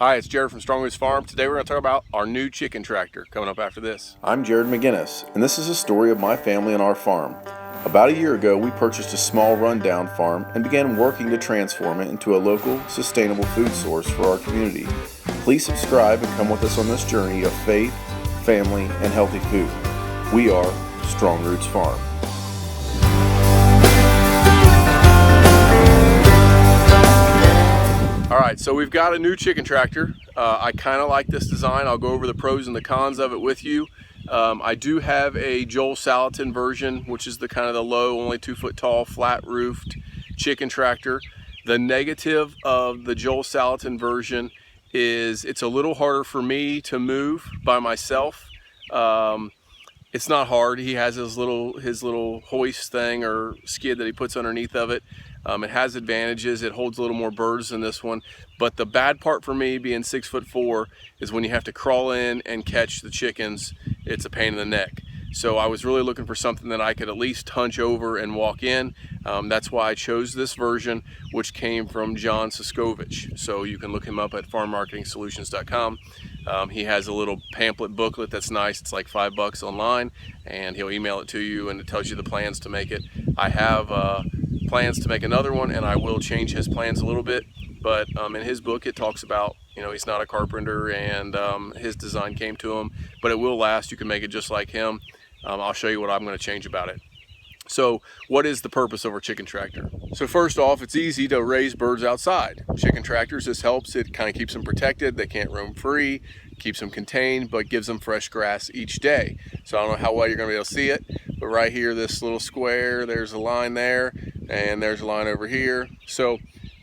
Hi, it's Jared from Rhoads Farm. Today we're going to talk about our new chicken tractor coming up after this. I'm Jared McGinnis, and this is a story of my family and our farm. About a year ago, we purchased a small rundown farm and began working to transform it into a local, sustainable food source for our community. Please subscribe and come with us on this journey of faith, family, and healthy food. We are Rhoads Farm. Alright, so we've got a new chicken tractor. I kind of like this design. I'll go over the pros and the cons of it with you. I do have a Joel Salatin version, which is the kind of the low, only 2 foot tall, flat roofed chicken tractor. The negative of the Joel Salatin version is it's a little harder for me to move by myself. It's not hard. He has his little hoist thing or skid that he puts underneath of it. It has advantages. It holds a little more birds than this one. But the bad part for me, being 6'4", is when you have to crawl in and catch the chickens. It's a pain in the neck. So I was really looking for something that I could at least hunch over and walk in. That's why I chose this version, which came from John Suscovich. So you can look him up at farmmarketingsolutions.com. He has a little pamphlet booklet that's nice. It's like $5 online, and he'll email it to you, and it tells you the plans to make it. I have plans to make another one, and I will change his plans a little bit. But in his book, it talks about, he's not a carpenter, and his design came to him, but it will last. You can make it just like him. I'll show you what I'm going to change about it. So what is the purpose of our chicken tractor? So first off, it's easy to raise birds outside. Chicken tractors, this helps. It kind of keeps them protected. They can't roam free, keeps them contained, but gives them fresh grass each day. So I don't know how well you're going to be able to see it, but right here, this little square, there's a line there, and there's a line over here. So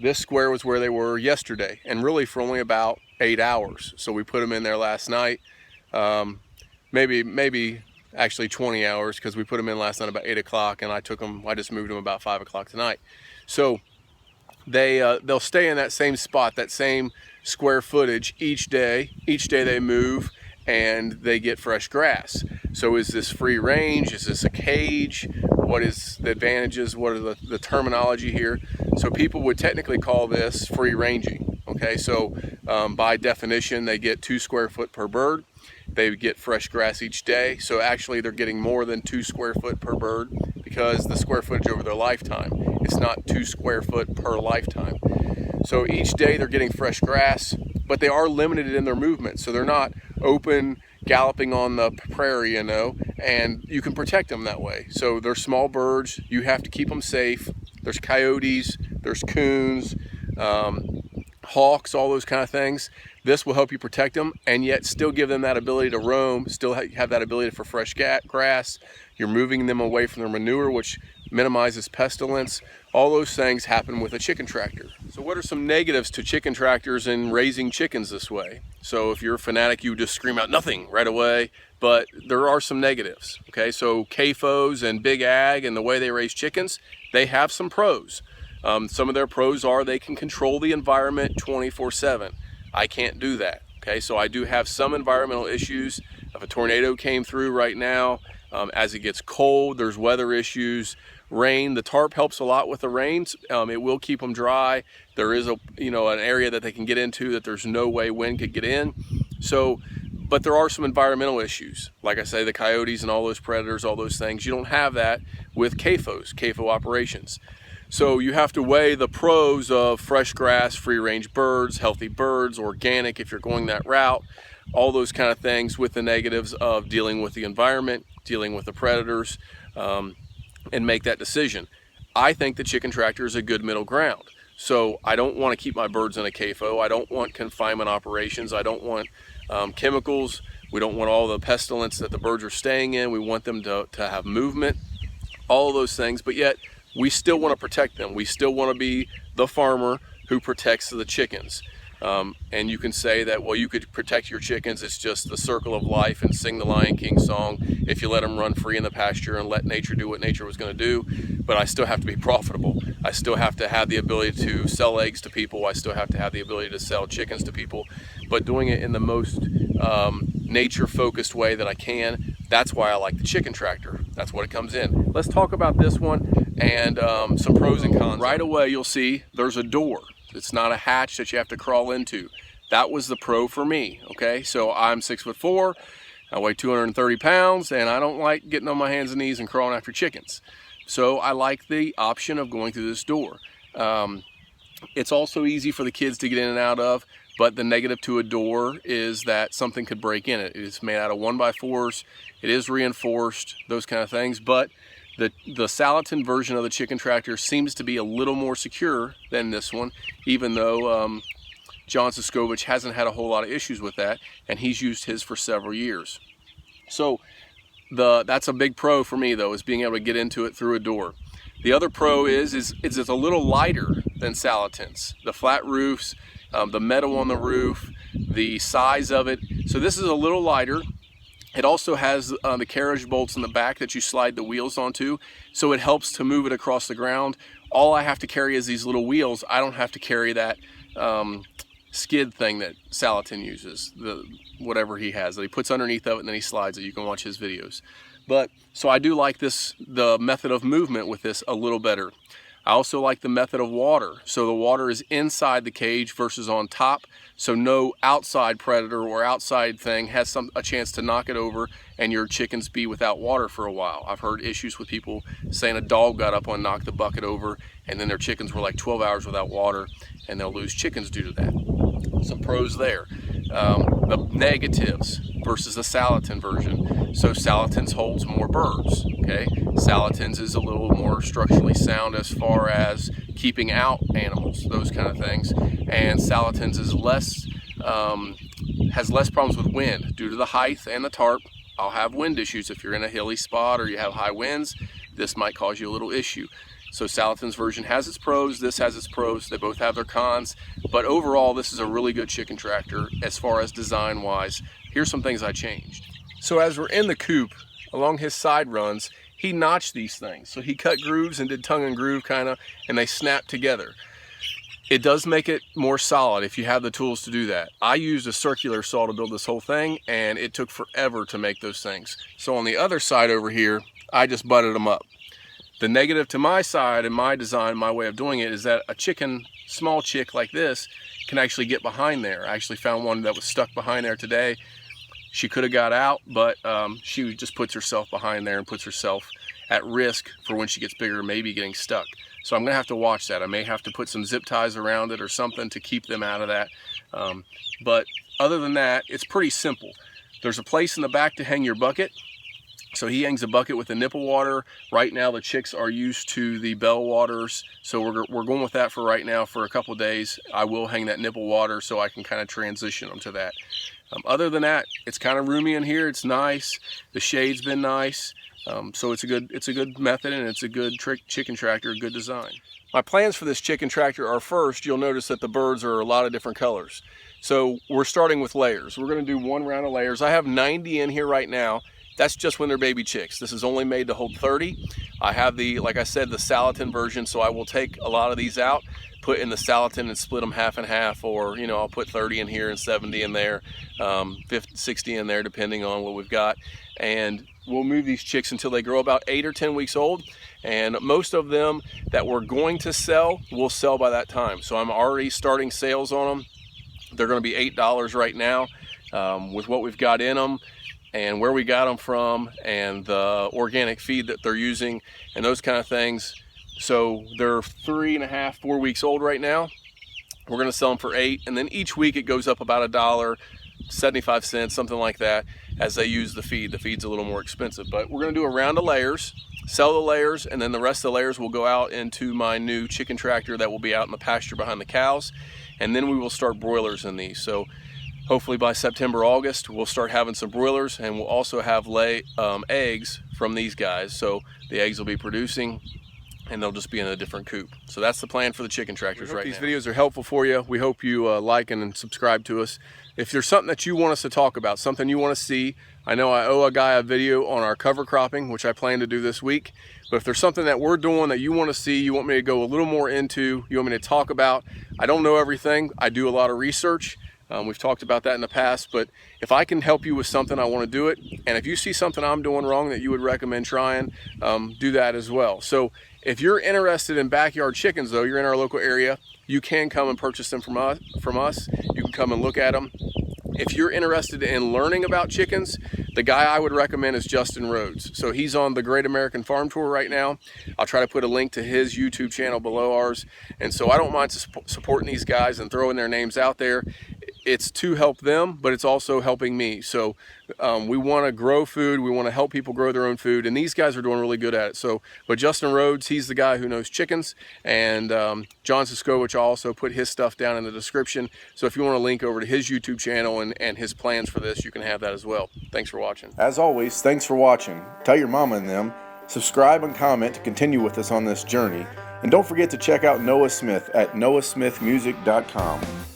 this square was where they were yesterday, and really for only about 8 hours. So we put them in there last night, maybe actually 20 hours, because we put them in last night about 8 o'clock, and I just moved them about 5 o'clock tonight. So they'll stay in that same spot, that same square footage each day. Each day they move and they get fresh grass. So is this free range? Is this a cage? What is the advantages? What are the terminology here? So people would technically call this free ranging. Okay, so by definition, they get 2 square foot per bird. They get fresh grass each day. So actually they're getting more than 2 square foot per bird, because the square footage over their lifetime, it's not 2 square foot per lifetime. So each day they're getting fresh grass, but they are limited in their movement. So they're not open, galloping on the prairie, and you can protect them that way. So they're small birds. You have to keep them safe. There's coyotes, there's coons, hawks, all those kind of things. This will help you protect them and yet still give them that ability to roam, still have that ability for fresh grass. You're moving them away from their manure, which minimizes pestilence. All those things happen with a chicken tractor. So what are some negatives to chicken tractors and raising chickens this way? So if you're a fanatic, you just scream out nothing right away, but there are some negatives. Okay, so CAFOs and Big Ag and the way they raise chickens, they have some pros. Some of their pros are they can control the environment 24/7. I can't do that. Okay, so I do have some environmental issues. If a tornado came through right now, as it gets cold, there's weather issues, rain. The tarp helps a lot with the rains. It will keep them dry. There is an area that they can get into that there's no way wind could get in. So, but there are some environmental issues. Like I say, the coyotes and all those predators, all those things. You don't have that with CAFO operations. So you have to weigh the pros of fresh grass, free range birds, healthy birds, organic if you're going that route, all those kind of things, with the negatives of dealing with the environment, dealing with the predators, and make that decision. I think the chicken tractor is a good middle ground. So I don't want to keep my birds in a CAFO. I don't want confinement operations. I don't want chemicals. We don't want all the pestilence that the birds are staying in. We want them to have movement, all of those things, but yet we still want to protect them. We still want to be the farmer who protects the chickens. And you can say that, well, you could protect your chickens. It's just the circle of life, and sing the Lion King song if you let them run free in the pasture and let nature do what nature was going to do. But I still have to be profitable. I still have to have the ability to sell eggs to people. I still have to have the ability to sell chickens to people, but doing it in the most nature-focused way that I can. That's why I like the chicken tractor. That's what it comes in. Let's talk about this one and some pros and cons. Right away, you'll see there's a door. It's not a hatch that you have to crawl into. That was the pro for me, okay? So I'm 6'4", I weigh 230 pounds, and I don't like getting on my hands and knees and crawling after chickens. So I like the option of going through this door. It's also easy for the kids to get in and out of, but the negative to a door is that something could break in it. It's made out of 1x4s, it is reinforced, those kind of things, but the Salatin version of the chicken tractor seems to be a little more secure than this one, even though John Suscovich hasn't had a whole lot of issues with that, and he's used his for several years. So that's a big pro for me, though, is being able to get into it through a door. The other pro is it's a little lighter than Salatin's. The flat roofs, the metal on the roof, the size of it. So this is a little lighter. It also has the carriage bolts in the back that you slide the wheels onto, so it helps to move it across the ground. All I have to carry is these little wheels. I don't have to carry that skid thing that Salatin uses, whatever he has that he puts underneath of it and then he slides it. You can watch his videos. But so I do like the method of movement with this a little better. I also like the method of water. So the water is inside the cage versus on top, so no outside predator or outside thing has a chance to knock it over and your chickens be without water for a while. I've heard issues with people saying a dog got up and knocked the bucket over and then their chickens were like 12 hours without water and they'll lose chickens due to that. Some pros there. The negatives versus the Salatin version. So Salatin's holds more birds, okay? Salatin's is a little more structurally sound as far as keeping out animals, those kind of things. And Salatin's is has less problems with wind due to the height and the tarp. I'll have wind issues if you're in a hilly spot or you have high winds. This might cause you a little issue. So Salatin's version has its pros, this has its pros, they both have their cons, but overall this is a really good chicken tractor as far as design wise. Here's some things I changed. So as we're in the coop, along his side runs, he notched these things. So he cut grooves and did tongue and groove kind of, and they snap together. It does make it more solid if you have the tools to do that. I used a circular saw to build this whole thing and it took forever to make those things. So on the other side over here, I just butted them up. The negative to my side and my design, my way of doing it, is that a chicken, small chick like this, can actually get behind there. I actually found one that was stuck behind there today. She could have got out, but she just puts herself behind there and puts herself at risk for when she gets bigger, maybe getting stuck. So I'm gonna have to watch that. I may have to put some zip ties around it or something to keep them out of that. But other than that, it's pretty simple. There's a place in the back to hang your bucket. So he hangs a bucket with the nipple water. Right now the chicks are used to the bell waters, so we're going with that for right now for a couple days. I will hang that nipple water so I can kind of transition them to that. Other than that, it's kind of roomy in here. It's nice. The shade's been nice. So it's a good method and it's a good chicken tractor, good design. My plans for this chicken tractor are, first, you'll notice that the birds are a lot of different colors. So we're starting with layers. We're going to do one round of layers. I have 90 in here right now. That's just when they're baby chicks. This is only made to hold 30. I have like I said, the Salatin version, so I will take a lot of these out, put in the Salatin and split them half and half, or I'll put 30 in here and 70 in there, 50, 60 in there, depending on what we've got. And we'll move these chicks until they grow about 8 or 10 weeks old. And most of them that we're going to sell, will sell by that time. So I'm already starting sales on them. They're gonna be $8 right now with what we've got in them, and where we got them from, and the organic feed that they're using, and those kind of things. So they're 3.5, 4 weeks old right now. We're gonna sell them for $8, and then each week it goes up about $1, 75 cents, something like that, as they use the feed. The feed's a little more expensive, but we're gonna do a round of layers, sell the layers, and then the rest of the layers will go out into my new chicken tractor that will be out in the pasture behind the cows, and then we will start broilers in these. So hopefully by September, August, we'll start having some broilers, and we'll also have eggs from these guys. So the eggs will be producing, and they'll just be in a different coop. So that's the plan for the chicken tractors right now. These videos are helpful for you. We hope you like and subscribe to us. If there's something that you want us to talk about, something you want to see, I know I owe a guy a video on our cover cropping, which I plan to do this week. But if there's something that we're doing that you want to see, you want me to go a little more into, you want me to talk about, I don't know everything. I do a lot of research. We've talked about that in the past, but if I can help you with something, I want to do it. And if you see something I'm doing wrong that you would recommend trying, do that as well. So If you're interested in backyard chickens, though, you're in our local area, you can come and purchase them from us. You can come and look at them. If you're interested in learning about chickens, the guy I would recommend is Justin Rhoads. So he's on the Great American Farm Tour right now. I'll try to put a link to his YouTube channel below ours. And so I don't mind supporting these guys and throwing their names out there. It's to help them, but it's also helping me. So we want to grow food. We want to help people grow their own food. And these guys are doing really good at it. So, but Justin Rhoads, he's the guy who knows chickens. And John Suscovich, I'll also put his stuff down in the description. So if you want to link over to his YouTube channel and his plans for this, you can have that as well. Thanks for watching. As always, thanks for watching. Tell your mama and them. Subscribe and comment to continue with us on this journey. And don't forget to check out Noah Smith at noahsmithmusic.com.